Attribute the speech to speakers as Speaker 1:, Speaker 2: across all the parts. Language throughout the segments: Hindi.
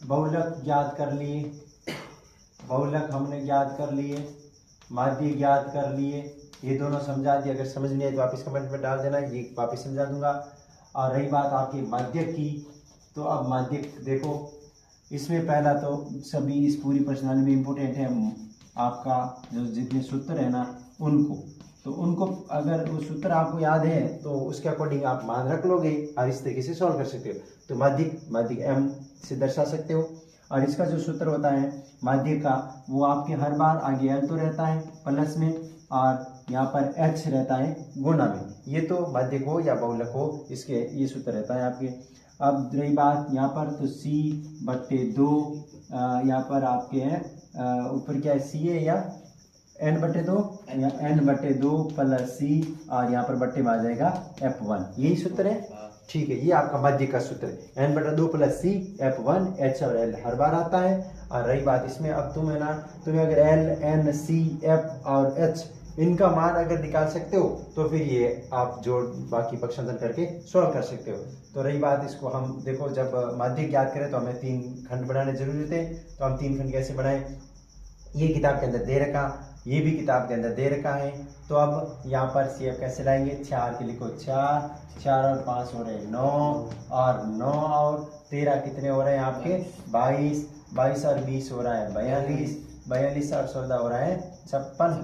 Speaker 1: बहुलक ज्ञात कर लिए, बहुलक हमने ज्ञात कर लिए, माध्य ज्ञात कर लिए, ये दोनों समझा दिए। अगर समझ नहीं आए तो वापस कमेंट में डाल देना, ये वापस समझा दूंगा। और रही बात आपके माध्यक की, तो अब माध्यक देखो, इसमें पहला तो सभी इस पूरी प्रश्नावली में इम्पोर्टेंट है आपका जो जितने सूत्र है ना उनको, तो उनको अगर वो सूत्र आपको याद है तो उसके अकॉर्डिंग आप मान रख लोगे और इस तरीके से सॉल्व कर सकते हो। तो माध्यक एम से दर्शा सकते हो। और इसका जो सूत्र होता है माध्यक का, वो आपके हर बार आगे एल तो रहता है प्लस में, और यहाँ पर एच रहता है गुणा में। ये तो माध्यक हो या बहुलक हो, इसके ये सूत्र रहता है आपके। अब रही बात यहाँ पर, तो C/2 यहाँ पर आपके हैं ऊपर क्या है C है या n/2 या n/2 प्लस C, और यहाँ पर बट्टे में आ जाएगा F1, यही सूत्र है। ठीक है, ये आपका माध्यक का सूत्र है, n/2 plus C F1, H और L हर बार आता है। और रही बात इसमें, अब तुम्हें अगर L, N, C, F और H इनका मान अगर निकाल सकते हो तो फिर ये आप जोड़ बाकी पक्षांतर करके सॉल्व कर सकते हो। तो रही बात इसको हम देखो, जब माध्यक ज्ञात करें तो हमें 3 खंड बनाने जरूरी थे। तो हम 3 खंड कैसे बनाएं, ये किताब के अंदर दे रखा, ये भी किताब के अंदर दे रखा है। तो अब यहाँ पर CF कैसे लाएंगे, 4 के लिखो 4, 4 और 5 हो रहे हैं 9, और 9 और 13 कितने हो रहे हैं आपके 22, 22 और 20 हो रहा है 42, 42 और 14 हो रहा है 56,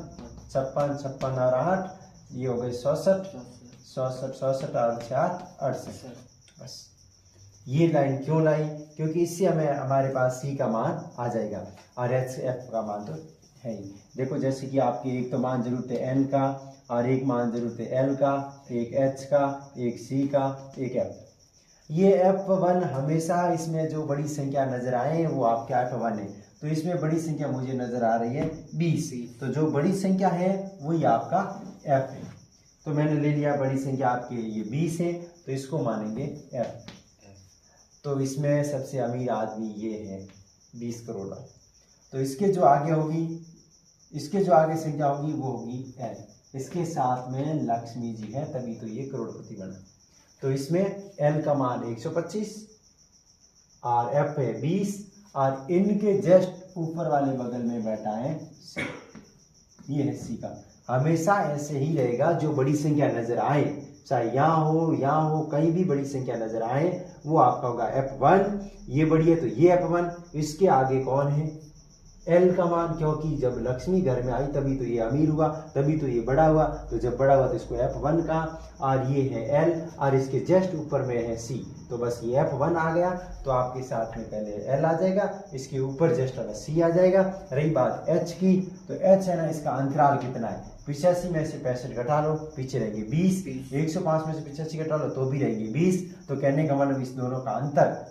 Speaker 1: 56, 56 और 8 ये हो गए 67, 67, 67 और 4 68। बस ये लाइन क्यों लाई, क्योंकि इससे हमें हमारे पास C का मान आ जाएगा और F का मान तो है ही। देखो जैसे कि आपके एक तो मान जरूरत है N का, और एक मान जरूरत है L का, एक H का, एक C का, एक F। ये F1 हमेशा इसमें जो बड़ी संख्या नजर आए वो आपके F1 है। तो इसमें बड़ी संख्या मुझे नजर आ रही है 20, तो जो बड़ी संख्या है वही आपका F है। तो मैंने ले लिया बड़ी संख्या आपके ये 20 है, तो इसको मानेंगे F। तो इसमें सबसे अमीर आदमी ये है 20 करोड़ वाला। तो इसके जो आगे होगी, इसके जो आगे संख्या होगी वो होगी L। इसके साथ में लक्ष्मी जी है, तभी तो ये करोड़पति बना। तो इसमें L का मान 125 और F है 20, और इनके जस्ट ऊपर वाले बगल में बैठा है C। ये है C का। हमेशा ऐसे ही रहेगा, जो बड़ी संख्या नजर आए, चाहे यहाँ हो कहीं भी बड़ी संख्या नजर आए, वो आपका होगा F1। ये बड़ी है तो ये F1। इसके आगे कौन है, L का मान, क्योंकि जब लक्ष्मी घर में आई तभी तो ये अमीर हुआ, तभी तो ये बड़ा हुआ। तो जब बड़ा हुआ तो इसको F1 का, और ये है L, और इसके जस्ट ऊपर में है C। तो बस ये F1 आ गया, तो आपके साथ में पहले L आ जाएगा, इसके ऊपर जस्ट वाला C आ जाएगा। रही बात H की, तो H है ना, इसका अंतराल कितना है, 85 में से 65 घटा लो, पीछे रहेंगे 20, 105 में से 85 घटा लो तो भी रहेंगे 20। तो कहने का मतलब इस दोनों का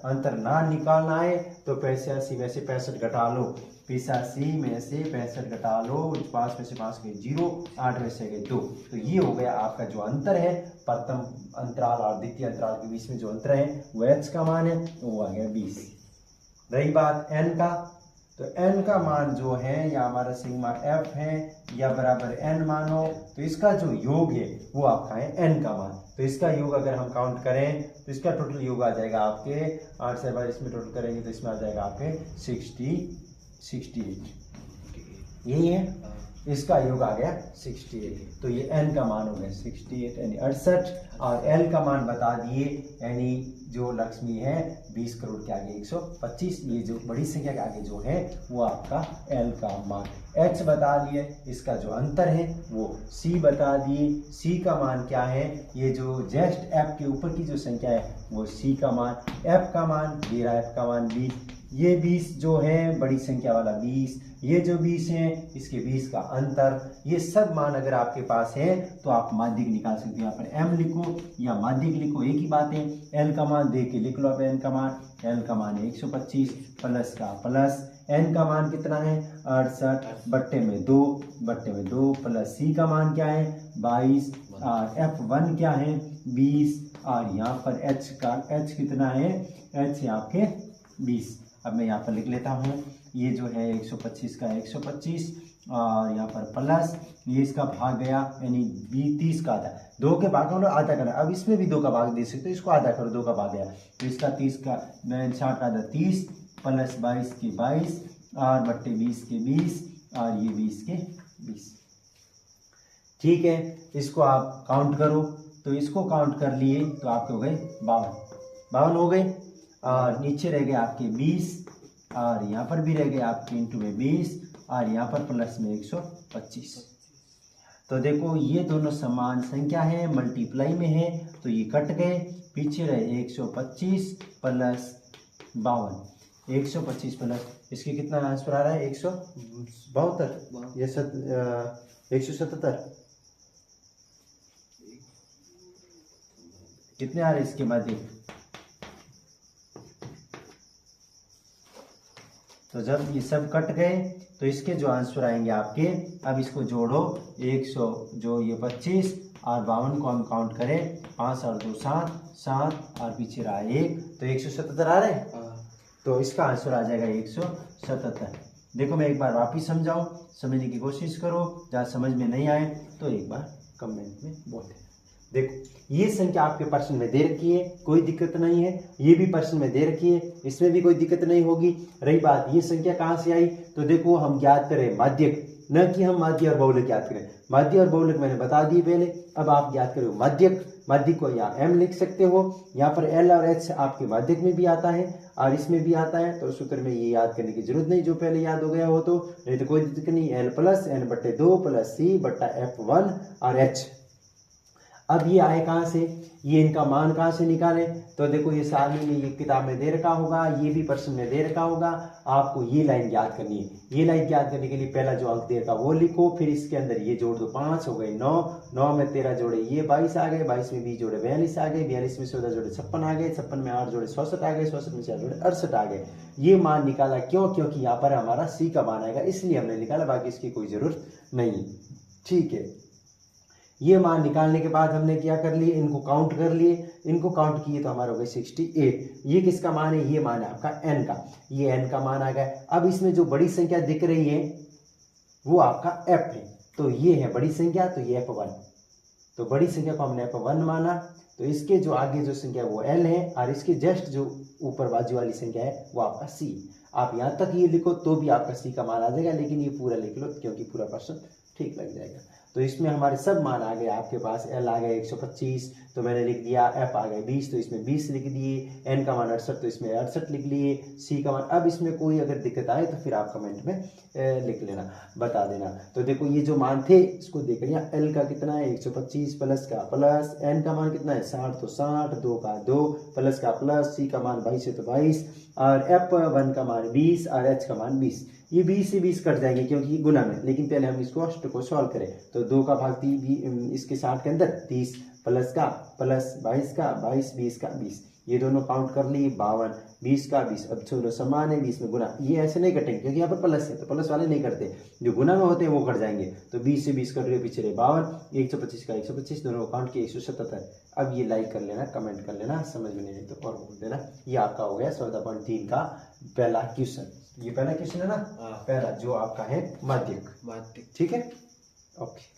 Speaker 1: अंतर ना निकालना है तो 85 में से 65 घटा लो, 85 में से 65 घटा लो, 5 में से 5 गए 0, 8 में से गए 2। तो ये हो गया आपका जो अंतर है प्रथम अंतराल और द्वितीय अंतराल के बीच में जो अंतर है वो H का मान है, वो आ गया 20। रही बात N का, तो N का मान जो है, या हमारा सिग्मा F है या बराबर N मानो, तो इसका जो योग है वो आपका है N का मान। तो इसका योग अगर हम काउंट करें तो इसका टोटल योग आ जाएगा आपके 8 से बार इसमें टोटल करेंगे तो इसमें आ जाएगा आपके 68। यही है, इसका योग आ गया 68। तो ये N का मान हो गया 68 यानी 68, और L का मान बता दिए, यानी जो लक्ष्मी है 20 करोड़ के आगे 125, ये जो बड़ी संख्या के आगे जो है वो आपका L का मान। H बता दिए, इसका जो अंतर है वो C बता दिए, C का मान क्या है, ये जो जस्ट F के ऊपर की जो संख्या है वो C का मान, F का मान दे रहा है, F का मान 20, ये 20 जो है बड़ी संख्या वाला 20, ये जो 20 है इसके 20 का अंतर, ये सब मान अगर आपके पास है तो आप माध्यक निकाल सकते हैं। यहाँ पर M लिखो या माध्यक लिखो, एक ही बात है। L का मान दे के लिख लो, आप N का मान, L का मान 125 प्लस का प्लस, N का मान कितना है 68 बट्टे में 2 प्लस C का मान क्या है 22, और F1 क्या है 20, और यहाँ पर H कितना है, H है आपके 20। अब मैं यहाँ पर लिख लेता हूँ, ये जो है 125 का 125, और यहाँ पर प्लस, ये इसका भाग गया यानी 30 का आधा, 2 के भाग में आधा करना। अब इसमें भी 2 का भाग दे सकते हो, इसको आधा करो, 2 का भाग गया तो इसका 30 का 60 का आधा 30, प्लस 22 के 22 और बट्टे 20 के 20 और ये 20 के 20। ठीक है, इसको आप काउंट करो, तो इसको काउंट कर लिए तो आपके हो गए 52 हो गए, और नीचे रह गए आपके 20 और यहाँ पर भी रह गए आपके इंटू में 20 और यहाँ पर प्लस में 125। तो देखो ये दोनों समान संख्या है, मल्टीप्लाई में है, तो ये कट गए, पीछे रहे 125 प्लस 52। 125 प्लस इसके कितना आंसर आ रहा है 172 या 177 कितने आ रहे इसके बाद तो जब ये सब कट गए तो इसके जो आंसर आएंगे आपके, अब इसको जोड़ो 100 जो ये 25 और 52 को हम काउंट करें 5 और 2 7 7 और पीछे रहा 1 तो 177 आ रहे हैं। तो इसका आंसर आ जाएगा 177। देखो मैं एक बार वापिस समझाऊं, समझने की कोशिश करो, जहाँ समझ में नहीं आए तो एक बार कमेंट में बोल देना। देखो ये संख्या आपके प्रश्न में दे रखी है, कोई दिक्कत नहीं है, ये भी प्रश्न में दे रखी है, इसमें भी कोई दिक्कत नहीं होगी। रही बात ये संख्या कहाँ से आई, तो देखो हम ज्ञात करें माध्यक, न कि हम माध्य और बहुलक ज्ञात करें। माध्य और बहुलक मैंने बता दिए पहले, अब आप ज्ञात करो माध्यक। माध्यक को यहाँ m लिख सकते हो, यहाँ पर l और h आपके माध्यक में भी आता है और इसमें भी आता है, तो सूत्र में ये याद करने की जरूरत नहीं, जो पहले याद हो गया हो तो, नहीं तो कोई दिक्कत नहीं। l प्लस n बट्टे 2 प्लस c बट्टा f1 और h। अब ये आए कहाँ से, ये इनका मान कहाँ से निकाले, तो देखो ये सारणी में ये किताब में दे रखा होगा, ये भी प्रश्न में दे रखा होगा। आपको ये लाइन याद करनी है। ये लाइन याद करने के लिए पहला जो अंक दे रखा वो लिखो, फिर इसके अंदर ये जोड़ दो, 5 हो गए 9, 9 में 13 जोड़े ये 22 आ गए, 22 में 20 जोड़े 42 आ गए, 42 में 14 जोड़े 56 आ गए, 56 में 8 जोड़े 66 आ गए, 66 में 4 जोड़े 68 आ गए। ये मान निकाला क्यों, क्योंकि यहाँ पर हमारा सी का मान आएगा इसलिए हमने निकाला, बाकी इसकी कोई जरूरत नहीं। ठीक है, ये मान निकालने के बाद हमने क्या कर लिए, इनको काउंट कर लिए, इनको काउंट किए तो हमारा हो गए 68। ये किसका मान है, ये मान है आपका n का, ये n का मान आ गया। अब इसमें जो बड़ी संख्या दिख रही है वो आपका f है, तो ये है बड़ी संख्या, तो ये f1, तो बड़ी संख्या को हमने f1 माना, तो इसके जो आगे जो संख्या है वो l है और इसके जस्ट जो ऊपर बाजू वाली संख्या है वो आपका c। आप यहाँ तक ये लिखो तो भी आपका c का मान आ जाएगा, लेकिन ये पूरा लिख लो क्योंकि पूरा प्रश्न ठीक लग जाएगा। तो इसमें हमारे सब मान आ गए आपके पास, l आ गया 125 तो मैंने लिख दिया, f आ गए 20 तो इसमें 20 लिख दिए, n का मान 68 तो इसमें 68 लिख लिए, c का मान। अब इसमें कोई अगर दिक्कत आए तो फिर आप कमेंट में लिख लेना, बता देना। तो देखो ये जो मान थे इसको देख लिया, l का कितना है 125 प्लस का प्लस, n का मान कितना है 60 तो 60, 2 का 2 प्लस का प्लस, c का मान 22 है तो 22 और f1 का मान 20 और h का मान 20। ये 20 से 20 कट जाएंगे क्योंकि गुना में, लेकिन पहले हम इसको अष्ट को सॉल्व करें। तो 2 का भाग इसके 60 के अंदर 30 प्लस का प्लस 22 का 22 20 का 20, ये दोनों काउंट कर लिए 52 20 का 20। अब दोनों समान है, 20 में गुना, ये ऐसे नहीं कटेंगे क्योंकि यहाँ पर प्लस है तो प्लस वाले नहीं करते, जो गुना में होते हैं वो कट जाएंगे। तो 20 से 20 कट रहे, पीछे रहे 52, 125 का 125, दोनों काउंट किए 177। अब ये लाइक कर लेना, कमेंट कर लेना, समझ में नहीं तो और बोल देना। ये आपका हो गया 14.3 का पहला क्वेश्चन। ये पहला क्वेश्चन है ना, पहला जो आपका है माध्यक। ठीक है, ओके।